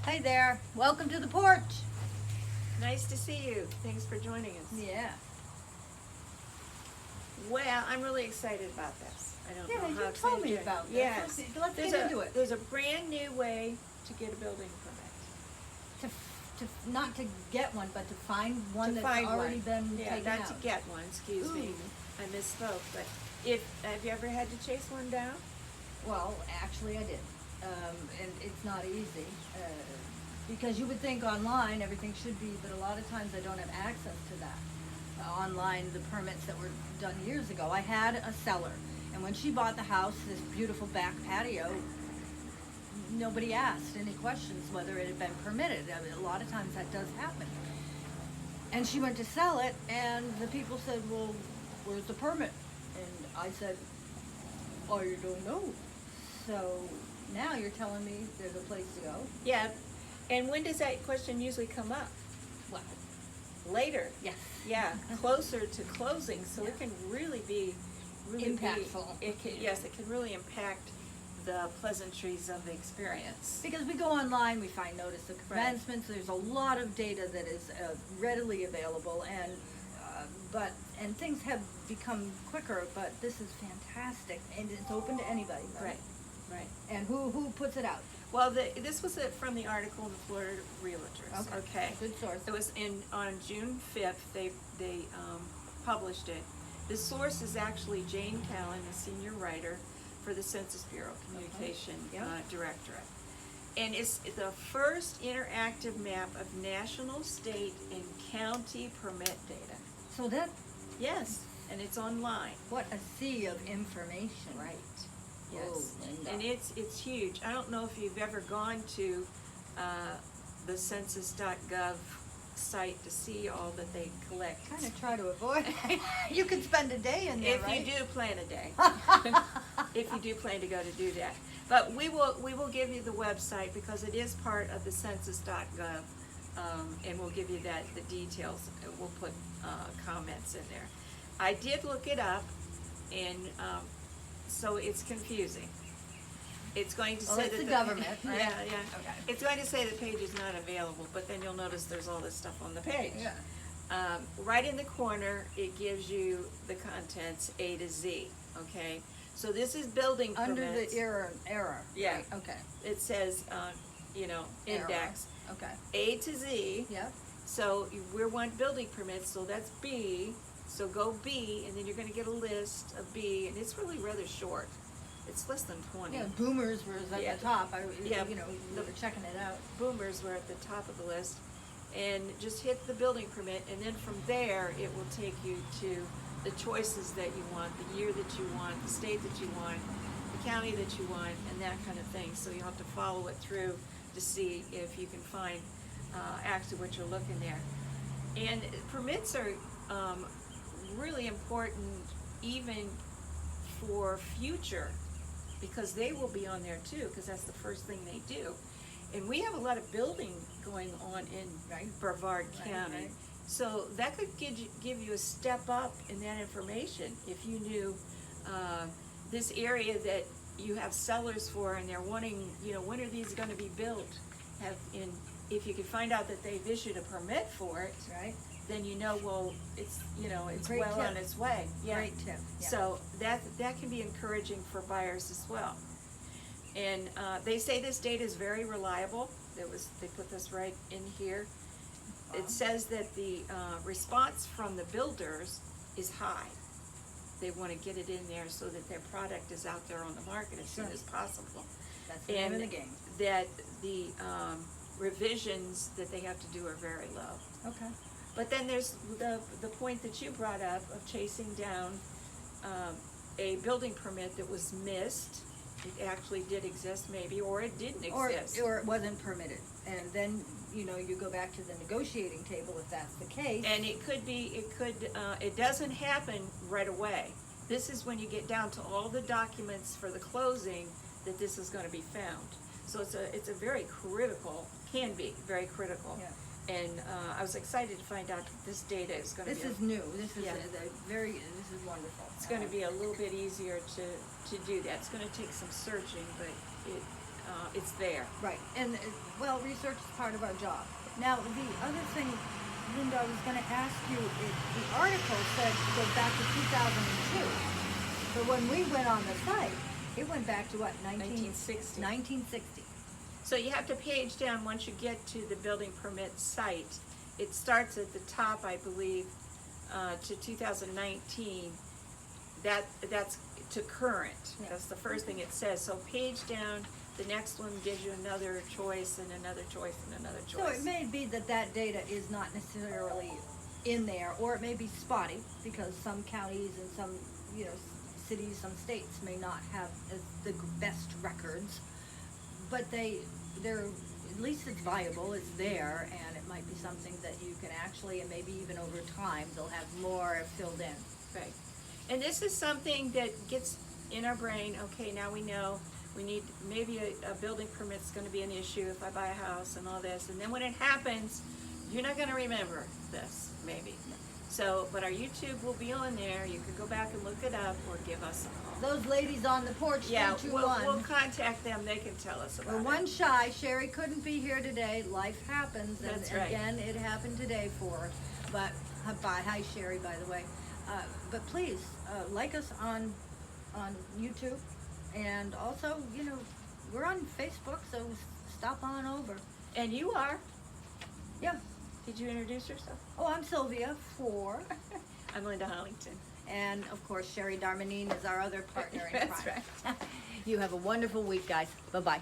Hi there. Welcome to the porch. Nice to see you. Thanks for joining us. Yeah. Well, I'm really excited about this. I don't Yeah, know how you excited told me you are. about this. Yes. Let's There's get into it. There's a brand new way to get a building permit. To not to get one, but to find one To that's find already one. been Yeah, taken not out. to get one. Excuse me. Ooh. I misspoke. But have you ever had to chase one down? Well, actually, I did, and it's not easy because you would think online everything should be, but a lot of times I don't have access to that. Online, the permits that were done years ago. I had a seller, and when she bought the house, this beautiful back patio, nobody asked any questions whether it had been permitted. I mean, a lot of times that does happen. And she went to sell it, and the people said, "Well, where's the permit?" And I said, "I don't know." So now you're telling me there's a place to go. Yeah. And when does that question usually come up? Well, Later. yes. Yeah, closer to closing, so Yeah. it can really be Impactful. Yes, it can really impact the pleasantries of the experience. Because we go online, we find notice of commencements. There's a lot of data that is readily available, and and things have become quicker. But this is fantastic, and it's open to anybody, right? Right. And who puts it out? Well, this was from the article in the Florida Realtors. Okay. Good source. It was on June 5th. They published it. The source is actually Jane Callan, the senior writer for the Census Bureau Communication Directorate. And it's the first interactive map of national, state, and county permit data. So that, Yes, and it's online. what a sea of information. Right. Whoa, Yes. Linda. And it's huge. I don't know if you've ever gone to the census.gov site to see all that they collect. Kind of try to avoid. You could spend a day in there, If right? you do plan a day. If you do plan to go to do that. But we will give you the website because it is part of the census.gov, and we'll give you the details. And we'll put comments in there. I did look it up, and so it's confusing. It's going to say it's that the government, right? Yeah. Okay. It's going to say the page is not available, but then you'll notice there's all this stuff on the page. Yeah. Right in the corner, it gives you the contents A to Z. Okay, so this is building Under permits. the error. Yeah. Right, okay. It says, Error. index Okay. A to Z. Yep. So we want building permits, so that's B. So go B, and then you're going to get a list of B, and it's really rather short. It's less than 20. Yeah, boomers was at Yeah. the top. Yeah. We were checking it out. Boomers were at the top of the list, and just hit the building permit, and then from there it will take you to the choices that you want, the year that you want, the state that you want, the county that you want, and that kind of thing. So you'll have to follow it through to see if you can find actually what you're looking there. And permits are really important even for future, because they will be on there too, because that's the first thing they do. And we have a lot of building going on in Brevard County. Right. So that could give you a step up in that information if you knew this area that you have sellers for, and they're wanting, when are these going to be built? If you could find out that they've issued a permit for it, Right. then well, it's it's Great well tip. on its way. Yeah. Great tip. Yeah. So that can be encouraging for buyers as well. And they say this data is very reliable. They put this right in here. It says that the response from the builders is high. They want to get it in there so that their product is out there on the market as soon as possible. That's the name of the game. That the revisions that they have to do are very low. Okay. But then there's the point that you brought up of chasing down a building permit that was missed. It actually did exist maybe, or it didn't exist. Or it wasn't permitted. And then, you go back to the negotiating table if that's the case. And it doesn't happen right away. This is when you get down to all the documents for the closing that this is going to be found. So it's a very critical, can be very critical. Yeah. And I was excited to find out that this data is going to be. This is new. This is Yeah. this is wonderful. It's going to be a little bit easier to do that. It's going to take some searching, but it's there. Right, and, well, research is part of our job. Now, the other thing, Linda, I was gonna ask you, the article said it goes back to 2002. But when we went on the site, it went back to what, 1960. 1960. So you have to page down once you get to the building permit site. It starts at the top, I believe, to 2019. That's to current. Yeah. That's the first thing it says. So page down, the next one gives you another choice and another choice and another choice. So it may be that that data is not necessarily in there, or it may be spotty, because some counties and some, cities, some states may not have the best records, but they're, at least it's viable, it's there, and it might be something that you can actually, and maybe even over time, they'll have more filled in. Right. And this is something that gets in our brain, okay, now we know we need, maybe a building permit's gonna be an issue if I buy a house and all this, and then when it happens, you're not gonna remember this, maybe. So, but our YouTube will be on there, you can go back and look it up, or give us a call. Those ladies on the porch, Yeah, 321. we'll contact them, they can tell us about We're it. one shy. Sherry couldn't be here today. Life happens, and That's right. again, it happened today for her. But hi, Sherry, by the way. But please like us on YouTube, and also, we're on Facebook, so stop on over. And you are? Yeah. Did you introduce yourself? Oh, I'm Sylvia for, I'm Linda Hollington. and of course Sherry Darmanine is our other partner in crime. That's right. You have a wonderful week, guys. Bye bye.